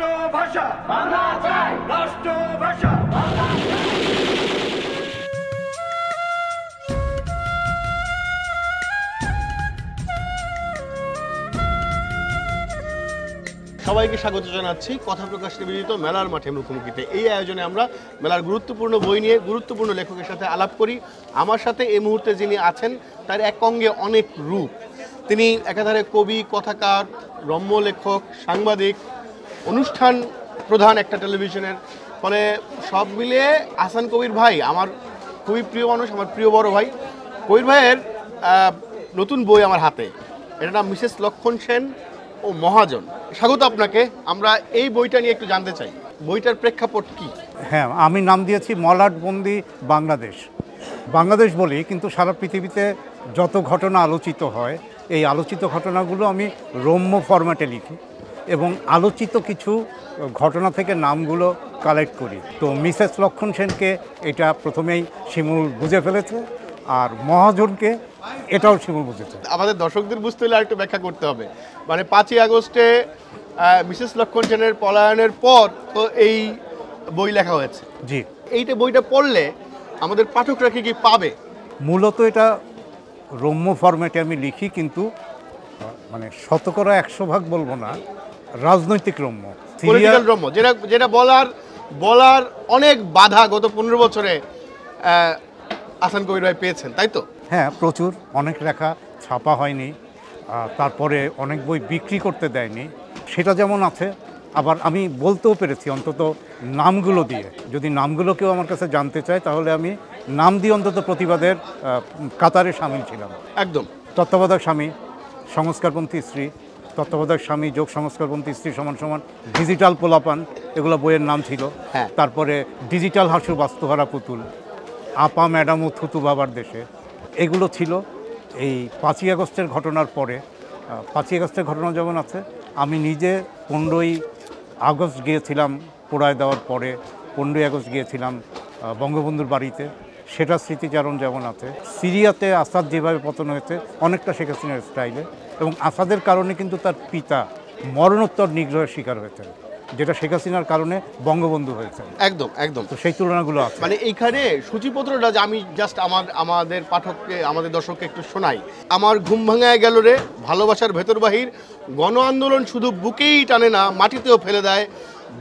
রাষ্ট্রভাষা বাংলা চাই, রাষ্ট্রভাষা বাংলা সবাইকে স্বাগত জানাচ্ছি কথা প্রকাশ নিবেদিত মেলার মাঠে মুখোমুখিতে। এই আয়োজনে আমরা মেলার গুরুত্বপূর্ণ বই নিয়ে গুরুত্বপূর্ণ লেখকের সাথে আলাপ করি। আমার সাথে এই মুহূর্তে যিনি আছেন তার এক অঙ্গে অনেক রূপ। তিনি একাধারে কবি, কথাকার, রম্য লেখক, সাংবাদিক, অনুষ্ঠান প্রধান একটা টেলিভিশনের। ফলে সব মিলিয়ে আহসান কবির ভাই আমার খুবই প্রিয় মানুষ, আমার প্রিয় বড় ভাই। কবির ভাইয়ের নতুন বই আমার হাতে, এটার নাম মিসেস লক্ষণ সেন ও মহাজন। স্বাগত আপনাকে। আমরা এই বইটা নিয়ে একটু জানতে চাই, বইটার প্রেক্ষাপট কি? হ্যাঁ, আমি নাম দিয়েছি মলাটবন্দি বাংলাদেশ। বাংলাদেশ বলি, কিন্তু সারা পৃথিবীতে যত ঘটনা আলোচিত হয় এই আলোচিত ঘটনাগুলো আমি রম্য ফরম্যাটে লিখি এবং আলোচিত কিছু ঘটনা থেকে নামগুলো কালেক্ট করি। তো মিসেস লক্ষণ সেনকে এটা প্রথমেই শিমুল বুঝে ফেলেছে, আর মহাজনকে এটাও শিমুল বুঝেছে। আমাদের দর্শকদের বুঝতে হলে আরেকটু ব্যাখ্যা করতে হবে। মানে 5ই আগস্টে মিসেস লক্ষণ সেনের পলায়নের পর তো এই বই লেখা হয়েছে। জি, এইটা বইটা পড়লে আমাদের পাঠকরা কি পাবে? মূলত এটা রম্য ফরম্যাটে আমি লিখি, কিন্তু মানে শতকরা 100% বলবো না, রাজনৈতিক রম্য, পলিটিক্যাল রম্য, যেটা বলার অনেক বাধা গত 15 বছরে আহসান কবির ভাই পেয়েছেন, তাই তো? হ্যাঁ, প্রচুর, অনেক লেখা ছাপা হয়নি, তারপরে অনেক বই বিক্রি করতে দেয়নি, সেটা যেমন আছে। আবার আমি বলতেও পেরেছি অন্তত নামগুলো দিয়ে, যদি নামগুলো কেউ আমার কাছে জানতে চায় তাহলে আমি নাম দিয়ে অন্তত প্রতিবাদের কাতারে সামিল ছিলাম। একদম। তত্ত্বাবধায়ক স্বামী, সংস্কারপন্থী স্ত্রী, তত্ত্বাবধায়ক স্বামী যোগ সংস্কারপন্থী স্ত্রী সমান সমান ডিজিটাল পোলাপান, এগুলো বইয়ের নাম ছিল। হ্যাঁ। তারপরে ডিজিটাল হাসু বাস্তুহারা পুতুল, আপা ম্যাডাম ও থুতু বাবার দেশে, এগুলো ছিল। এই 5ই আগস্টের ঘটনার পরে, 5ই আগস্টের ঘটনা যেমন আছে, আমি নিজে 15ই আগস্ট গিয়েছিলাম পোড়ায় দেওয়ার পরে, 15ই আগস্ট গিয়েছিলাম বঙ্গবন্ধুর বাড়িতে, সেটা স্মৃতিচারণ যেমন আছে। সিরিয়াতে আসাদ যেভাবে পতন হয়েছে অনেকটা শেখ হাসিনার স্টাইলে, এবং আসাদের কারণে কিন্তু তার পিতা মরণোত্তর নিগ্রহের শিকার হয়েছেন, যেটা শেখ হাসিনার কারণে বঙ্গবন্ধু হয়েছে। একদম একদম। তো সেই তুলনাগুলো আছে। মানে এইখানে সূচিপত্রটা যে আমি জাস্ট আমাদের পাঠককে, আমাদের দর্শককে একটু শোনাই। আমার ঘুম ভাঙায় গেল রে, ভালোবাসার ভেতর বাহির, গণ আন্দোলন শুধু বুকেই টানে না, মাটিতেও ফেলে দেয়।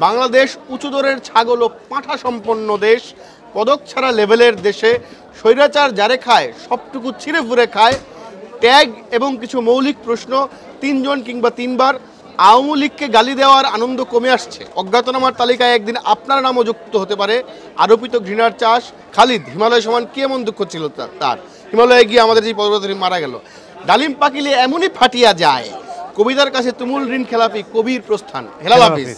বাংলাদেশ উঁচুদরের ছাগল ও পাঁঠা সম্পন্ন দেশ, পদক ছাড়া লেভেলের দেশে, স্বৈরাচার যারে খায় সবটুকু ছিঁড়ে ফুরে খায়। ট্যাগ এবং কিছু মৌলিক প্রশ্ন, 3 জন কিংবা 3 বার। আওয়ামী লীগকে গালি দেওয়ার আনন্দ কমে আসছে, অজ্ঞাতনামার তালিকায় একদিন আপনার নামও যুক্ত হতে পারে। আরোপিত ঘৃণার চাষ, খালিদ হিমালয় সমান কি এমন দুঃখ ছিল তার, হিমালয়ে গিয়ে আমাদের যে পর্বতী মারা গেল। ডালিম পাকিলে এমনই ফাটিয়া যায়, কবিতার কাছে তুমুল ঋণ খেলাপি কবির প্রস্থান, হেলাল হাফিজ।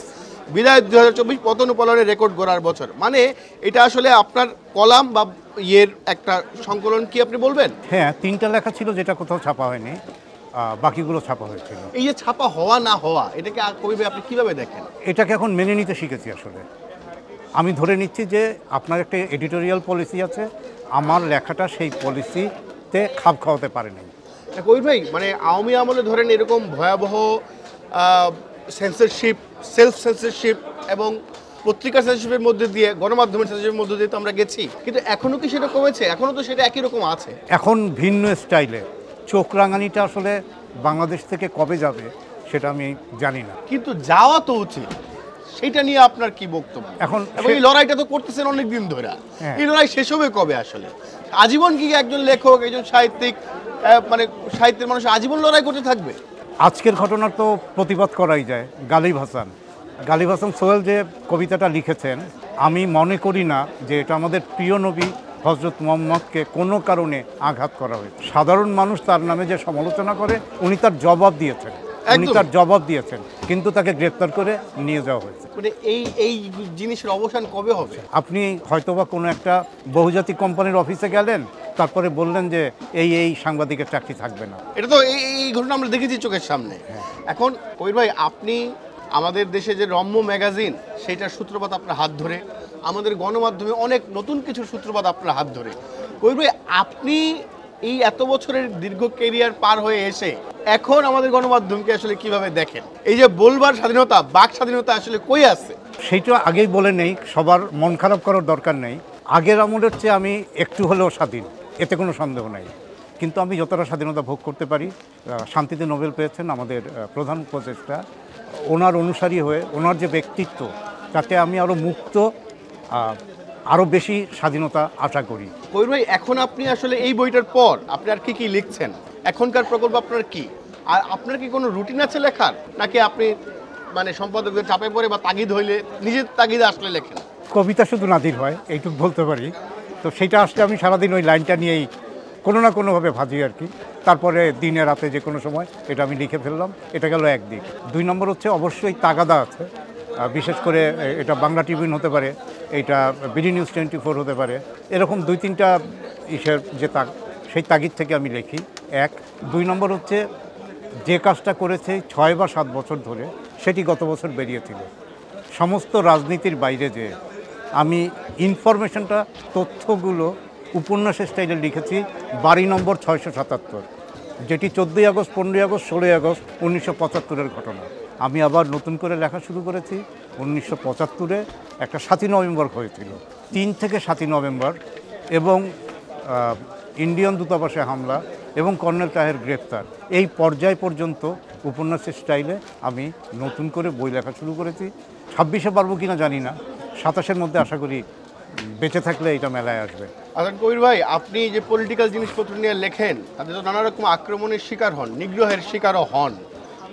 বিদায় 2024, পতন পলনের রেকর্ড গড়ার বছর। মানে এটা আসলে আপনার কলাম বা ইয়ের একটা সংকলন, কি আপনি বলবেন? হ্যাঁ, 3টা লেখা ছিল যেটা কোথাও ছাপা হয়নি, বাকিগুলো ছাপা হয়েছিল। এই যে ছাপা হওয়া না হওয়া, এটাকে কবি ভাই আপনি কিভাবে দেখেন? এটাকে এখন মেনে নিতে শিখেছি। আসলে আমি ধরে নিচ্ছি যে আপনার একটা এডিটোরিয়াল পলিসি আছে, আমার লেখাটা সেই পলিসিতে খাপ খাওয়াতে পারেনি। কবির ভাই, মানে আওয়ামী আমলে ধরেন এরকম ভয়াবহ সেন্সরশিপ, সেলফ সেন্সরশিপ এবং পত্রিকা সেন্সরশিপের মধ্যে দিয়ে, গণমাধ্যমের সেন্সরশিপের মধ্যে দিয়ে তো আমরা গেছি, কিন্তু এখনও কি সেটা কমেছে? এখনও তো সেটা একই রকম আছে, এখন ভিন্ন স্টাইলে। চোখ রাঙানিটা আসলে বাংলাদেশ থেকে কবে যাবে সেটা আমি জানি না, কিন্তু যাওয়া তো উচিত। সেটা নিয়ে আপনার কি বক্তব্য? এখন এই লড়াইটা তো করতেছেন অনেক দিন ধরে, এই লড়াই শেষ হবে কবে আসলে? আজীবন কি একজন লেখক, একজন সাহিত্যিক, মানে সাহিত্যের মানুষ আজীবন লড়াই করতে থাকবে? আজকের ঘটনার তো প্রতিবাদ করাই যায়। গালিব হাসান সোহেল যে কবিতাটা লিখেছেন, আমি মনে করি না যে এটা আমাদের প্রিয় নবী হযরত মুহাম্মদকে কোনো কারণে আঘাত করা হয়েছে। সাধারণ মানুষ তার নামে যে সমালোচনা করে, উনি তার জবাব দিয়েছেন, কিন্তু তাকে গ্রেপ্তার করে নিয়ে যাওয়া হয়েছে। মানে এই জিনিসের অবসান কবে হবে? আপনি হয়তোবা কোনো একটা বহুজাতিক কোম্পানির অফিসে গেলেন, তারপরে বললেন যে এই সাংবাদিকের চাকরি থাকবে না। এটা তো এই ঘটনা আমরা দেখেছি চোখের সামনে। এখন কবির ভাই, আপনি আমাদের দেশে যে রম্য ম্যাগাজিন, সেইটার সূত্রপাত আপনার হাত ধরে, আমাদের গণমাধ্যমে অনেক নতুন কিছুর সূত্রপাত আপনার হাত ধরে। কবির ভাই, আপনি এই এত বছরের দীর্ঘ ক্যারিয়ার পার হয়ে এসে এখন আমাদের গণমাধ্যমকে আসলে কিভাবে দেখেন? এই যে বলবার স্বাধীনতা, বাক স্বাধীনতা আসলে কই আছে? সেইটা আগেই বলে নেই, সবার মন খারাপ করার দরকার নেই। আগের আমলের চেয়ে আমি একটু হলেও স্বাধীন, এতে কোনো সন্দেহ নাই। কিন্তু আমি যতটা স্বাধীনতা ভোগ করতে পারি, শান্তিতে নোবেল পেয়েছেন আমাদের প্রধান উপদেষ্টা, ওনার অনুসারী হয়ে ওনার যে ব্যক্তিত্ব, তাতে আমি আরও মুক্ত, আরও বেশি স্বাধীনতা আশা করি। কবির ভাই, এখন আপনি আসলে এই বইটার পর আপনি আর কি লিখছেন? এখনকার প্রকল্প আপনার কি? আর আপনার কি কোনো রুটিন আছে লেখার, নাকি আপনি মানে সম্পাদকদের চাপে পড়ে বা তাগিদ হইলে নিজের তাগিদে আসলে লেখেন? কবিতা শুধু নাজির হয়, এইটুকু বলতে পারি। তো সেটা আসলে আমি সারাদিন ওই লাইনটা নিয়েই কোনো না কোনোভাবে ভাজি আর কি। তারপরে দিনে রাতে যে কোনো সময় এটা আমি লিখে ফেললাম। এটা গেল একদিক। 2 নম্বর হচ্ছে অবশ্যই তাগাদা আছে, বিশেষ করে এটা বাংলা ট্রিবিউন হতে পারে, এটা বিডি নিউজ 24 হতে পারে, এরকম 2-3টা ইসের যে সেই তাগিদ থেকে আমি লিখি। 1। 2 নম্বর হচ্ছে যে কাজটা করেছে 6 বা 7 বছর ধরে, সেটি গত বছর বেরিয়েছিল। সমস্ত রাজনীতির বাইরে যে আমি ইনফরমেশনটা, তথ্যগুলো উপন্যাসের স্টাইলে লিখেছি। বাড়ি নম্বর 677, যেটি 14ই আগস্ট, 15ই আগস্ট, 16ই আগস্ট 1975-এর ঘটনা। আমি আবার নতুন করে লেখা শুরু করেছি। 1975-এ একটা 7ই নভেম্বর হয়েছিল, 3 থেকে 7ই নভেম্বর, এবং ইন্ডিয়ান দূতাবাসে হামলা এবং কর্নেল তাহের গ্রেপ্তার, এই পর্যায় পর্যন্ত উপন্যাসের স্টাইলে আমি নতুন করে বই লেখা শুরু করেছি। 26-এ পারবো কিনা জানি না, 27-এর মধ্যে আশা করি বেঁচে থাকলে এটা মেলায় আসবে। আচ্ছা কবির ভাই, আপনি যে পলিটিক্যাল জিনিসপত্র নিয়ে লেখেন, তাতে তো নানা রকম আক্রমণের শিকার হন, নিগ্রহের শিকারও হন,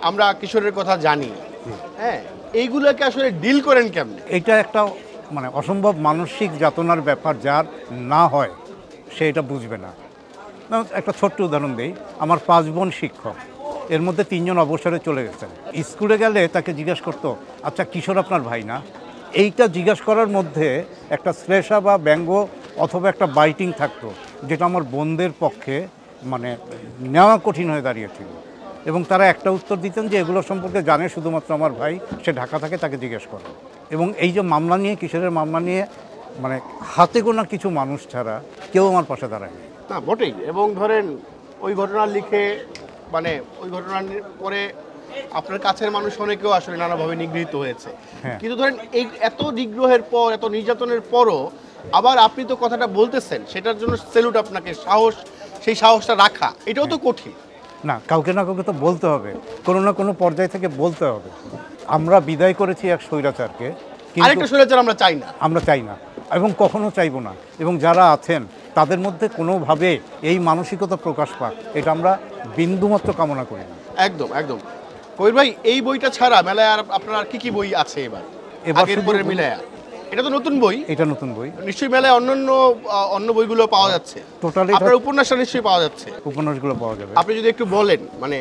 আমরা কিশোরের কথা জানি। হ্যাঁ, এইগুলোকে আসলে ডিল করেন কেমন? এটা একটা মানে অসম্ভব মানসিক যাতনার ব্যাপার, যার না হয় সে এটা বুঝবে না। একটা ছোট্ট উদাহরণ দিই। আমার 5 বোন শিক্ষক, এর মধ্যে 3 জন অবসরে চলে গেছেন। স্কুলে গেলে তাকে জিজ্ঞেস করতো, আচ্ছা কিশোর আপনার ভাই না? এইটা জিজ্ঞেস করার মধ্যে একটা শ্লেষা বা ব্যঙ্গ অথবা একটা বাইটিং থাকতো, যেটা আমার বোনদের পক্ষে মানে নেওয়া কঠিন হয়ে দাঁড়িয়েছিল। এবং তারা একটা উত্তর দিতেন যে এগুলো সম্পর্কে জানে শুধুমাত্র আমার ভাই, সে ঢাকা থাকে, তাকে জিজ্ঞেস করে। এবং এই যে মামলা নিয়ে, কিশোরের মামলা নিয়ে, মানে হাতে গোনা কিছু মানুষ ছাড়া কেউ আমার পাশে দাঁড়ায়নি। না বটেই। এবং ধরেন ওই ঘটনা লিখে, মানে ওই ঘটনার পরে আপনার কাছের মানুষ অনেকেও আসলে নানাভাবে নিগৃহীত হয়েছে। কিন্তু ধরেন এই এত নিগ্রহের পর, এত নির্যাতনের পরও আবার আপনি তো কথাটা বলতেছেন, সেটার জন্য সেলুট আপনাকে। সাহস, সেই সাহসটা রাখা, এটাও তো কঠিন না। কাউকে না কাউকে তো বলতে হবে, কোনো না কোনো পর্যায় থেকে বলতে হবে। আমরা বিদায় করেছি এক স্বৈরাচারকে, আরেকটা স্বৈরাচার আমরা চাই না, আমরা চাই না এবং কখনো চাইবো না। এবং যারা আছেন তাদের মধ্যে কোনোভাবে এই মানসিকতা প্রকাশ পাক, এটা আমরা বিন্দুমাত্র কামনা করি না। একদম একদম। কবির ভাই, এই বইটা ছাড়া মেলায় আর আপনার আর কি বই আছে এবার? আগের পরের মিলায়া এটা তো নতুন বই। এটা নতুন বই। নিশ্চয়ই মেলায় অন্য বইগুলো পাওয়া যাচ্ছে। টোটালি আপনার উপন্যাসটা নিশ্চয়ই পাওয়া যাচ্ছে। উপন্যাসগুলো পাওয়া যাবে। আপনি যদি একটু বলেন, মানে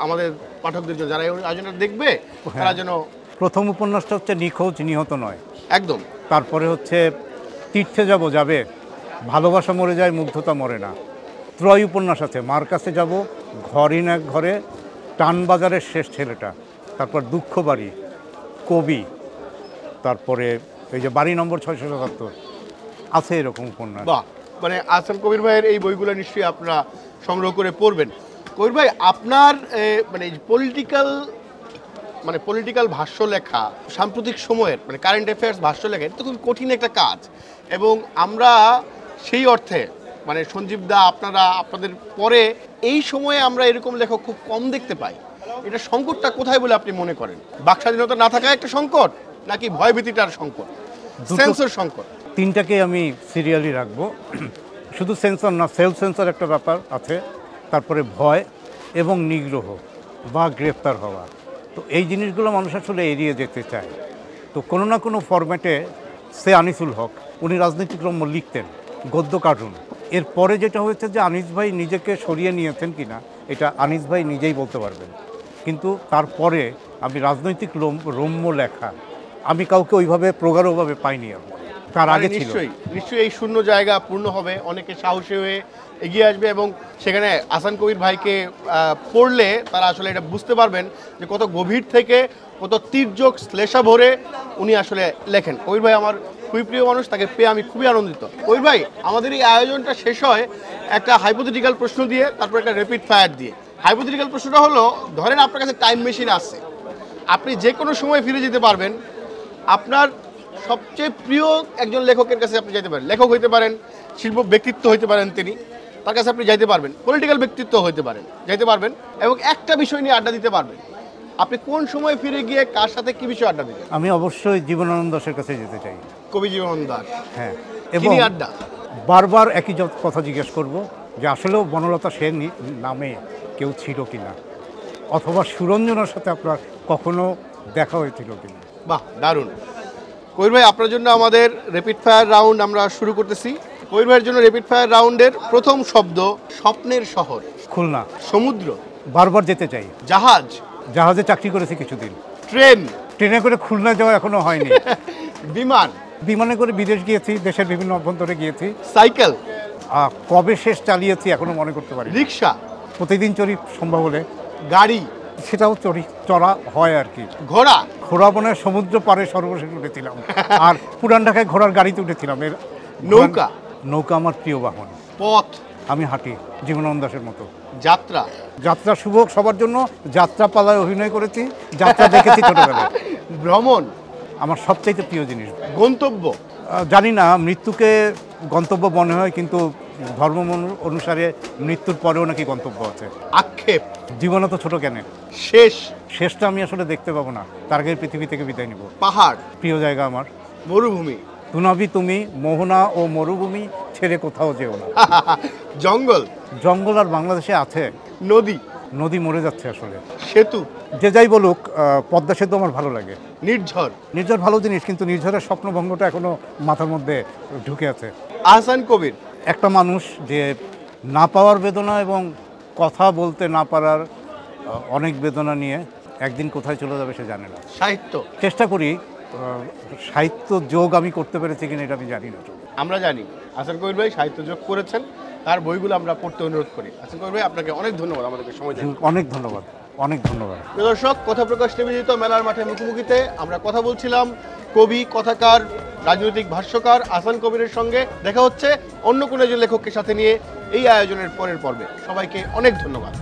আমাদের পাঠকদের জন্য, যারা এই আয়োজনটা দেখবে, তারা যেন। প্রথম উপন্যাসটা হচ্ছে নিখোঁজ নিহত নয়। একদম। তারপরে হচ্ছে তীর্থে যাবে, ভালোবাসা মরে যায়, মুগ্ধতা মরে না। ত্রয় উপন্যাস আছে, মার কাছে যাব, ঘরিন এক ঘরে, টানবাজারের শেষ ছেলেটা, তারপর দুঃখ বাড়ি, কবি, তারপরে এই যে বাড়ি নম্বর 677 আছে, এরকম উপন্যাস। বাহ, মানে আহসান কবির ভাইয়ের এই বইগুলো নিশ্চয়ই আপনারা সংগ্রহ করে পড়বেন। কবির ভাই, আপনার মানে পলিটিক্যাল ভাষ্য লেখা, সাম্প্রতিক সময়ের মানে কারেন্ট অ্যাফেয়ার্স ভাষ্য লেখা, এটা তো খুব কঠিন একটা কাজ। এবং আমরা সেই অর্থে মানে সঞ্জীব দা, আপনাদের পরে এই সময়ে আমরা এরকম লেখক খুব কম দেখতে পাই। এটা সংকটটা কোথায় বলে আপনি মনে করেন? বাক স্বাধীনতা না থাকা একটা সংকট, নাকি ভয়ভীতিটার সংকট, সেন্সর সংকট? তিনটাকে আমি সিরিয়ালি রাখবো। শুধু সেন্সর না, সেলফ সেন্সর একটা ব্যাপার আছে, তারপরে ভয় এবং নিগ্রহ বা গ্রেপ্তার হওয়া। তো এই জিনিসগুলো মানুষ আসলে এড়িয়ে যেতে চায়। তো কোনো না কোনো ফরম্যাটে আনিসুল হক, উনি রাজনৈতিক রম্য লিখতেন, গদ্য কার্টুন। এরপরে যেটা হয়েছে যে আনিস ভাই নিজেকে সরিয়ে নিয়েছেন কিনা এটা আনিস ভাই নিজেই বলতে পারবেন। কিন্তু তারপরে আমি রাজনৈতিক রম্য লেখা আমি কাউকে ওইভাবে প্রগাঢ়ভাবে পাইনি। তার আগে ছিল। নিশ্চয়ই এই শূন্য জায়গা পূর্ণ হবে, অনেকে সাহসী হয়ে এগিয়ে আসবে এবং সেখানে আহসান কবির ভাইকে পড়লে তারা আসলে এটা বুঝতে পারবেন যে কত গভীর থেকে, কত তীর্যক শ্লেষা ভরে উনি আসলে লেখেন। কবির ভাই আমার খুবই প্রিয় মানুষ, তাকে পেয়ে আমি খুবই আনন্দিত। কবির ভাই, আমাদের এই আয়োজনটা শেষ হয় একটা হাইপোথেটিক্যাল প্রশ্ন দিয়ে, তারপর একটা র্যাপিড ফায়ার দিয়ে। হাইপোথেটিক্যাল প্রশ্নটা হলো, ধরেন আপনার কাছে টাইম মেশিন আছে, আপনি যে কোনো সময় ফিরে যেতে পারবেন, আপনার সবচেয়ে প্রিয় একজন লেখকের কাছে আপনি যেতে পারেন। লেখক হইতে পারেন, শিল্প ব্যক্তিত্ব হইতে পারেন, তিনি তার কাছে আপনি যাইতে পারবেন, পলিটিক্যাল ব্যক্তিত্ব হইতে পারেন, যাইতে পারবেন এবং একটা বিষয় নিয়ে আড্ডা দিতে পারবেন। আপনি কোন সময় ফিরে গিয়ে কার সাথে কি বিষয়ে আড্ডা দিবেন? আমি অবশ্যই জীবনানন্দ দাশের কাছে যেতে চাই। কবি জীবনানন্দ দাশ। হ্যাঁ, কি এবং নিয়ে আড্ডা? বারবার একই কথা জিজ্ঞেস করব যে আসলেও বনলতা সেন নামে কেউ ছিল কিনা, অথবা সুরঞ্জনার সাথে আপনার কখনো দেখা হয়েছিল কিনা। বাহ, দারুণ। কবির ভাই, আপনার জন্য আমাদের র্যাপিড ফায়ার রাউন্ড আমরা শুরু করতেছি। কবির ভাইয়ের জন্য র্যাপিড ফায়ার রাউন্ডের প্রথম শব্দ স্বপ্নের শহর। খুলনা। সমুদ্র। বারবার যেতে চাই। জাহাজ। জাহাজে চাকরি করেছি কিছুদিন। ট্রেন। ট্রেনে করে খুলনা যাওয়া এখনো হয়নি। বিমান। বিমানে করে বিদেশ গিয়েছি, দেশের বিভিন্ন অভ্যন্তরে গিয়েছি। সাইকেল। কবে শেষ চালিয়েছি এখনো মনে করতে পারি। রিক্সা। প্রতিদিন চড়ি সম্ভব হলে। গাড়ি। সেটাও চড়া হয় আর কি। ঘোড়া। ঘোড়া বনে সমুদ্র পাড়ে সর্বশেষ উঠেছিলাম। আর পুরান ঢাকায় ঘোড়ার গাড়িতে উঠেছিলাম। নৌকা। নৌকা আমার প্রিয় বাহন। পথ। আমি হাঁটি জীবনানন্দ দাশের মতো। যাত্রা। যাত্রা শুভ সবার জন্য। যাত্রা পালায় অভিনয় করেছি, যাত্রা দেখেছি ছোটবেলায়। ভ্রমণ আমার সবচাইতে প্রিয় জিনিস। গন্তব্য। জানি না, মৃত্যুকে গন্তব্য মনে হয়, কিন্তু ধর্ম অনুসারে মৃত্যুর পরেও নাকি গন্তব্য আছে। আক্ষেপ। জীবনে তো ছোট কেন, শেষটা আমি আসলে দেখতে পাবো না, তার আগে পৃথিবী থেকে বিদায় নিব। পাহাড়। প্রিয় জায়গা আমার। মরুভূমি। তুনাবি তুমি মোহনা ও মরুভূমি ছেড়ে কোথাও যেও না। জঙ্গল। জঙ্গল আর বাংলাদেশে আছে। নদী। নদী মরে যাচ্ছে আসলে। সেতু। যে যাই বলুক, পদ্মা সেতু আমার ভালো লাগে। নির্ঝর। নির্ঝর ভালো জিনিস, কিন্তু নির্ঝরের স্বপ্নভঙ্গটা এখনো মাথার মধ্যে ঢুকে আছে। আহসান কবির। একটা মানুষ যে না পাওয়ার বেদনা এবং কথা বলতে না পারার অনেক বেদনা নিয়ে একদিন কোথায় চলে যাবে সে জানে না। সাহিত্য। চেষ্টা করি, সাহিত্য যোগ আমি করতে পেরেছি কিনা এটা আমি জানি না। আমরা জানি আহসান কবির ভাই সাহিত্য যোগ করেছেন, তার বইগুলো আমরা পড়তে অনুরোধ করি। আহসান কবির ভাই, আপনাকে অনেক ধন্যবাদ আমাদেরকে সময় দেন। অনেক ধন্যবাদ, অনেক ধন্যবাদ। প্রিয় দর্শক, কথা প্রকাশ নিবেদিত মেলার মাঠে মুখোমুখিতে আমরা কথা বলছিলাম কবি, কথাকার, রাজনৈতিক ভাষ্যকার আহসান কবিরের সঙ্গে। দেখা হচ্ছে অন্য কোনো একজন লেখককে সাথে নিয়ে এই আয়োজনের পরের পর্বে। সবাইকে অনেক ধন্যবাদ।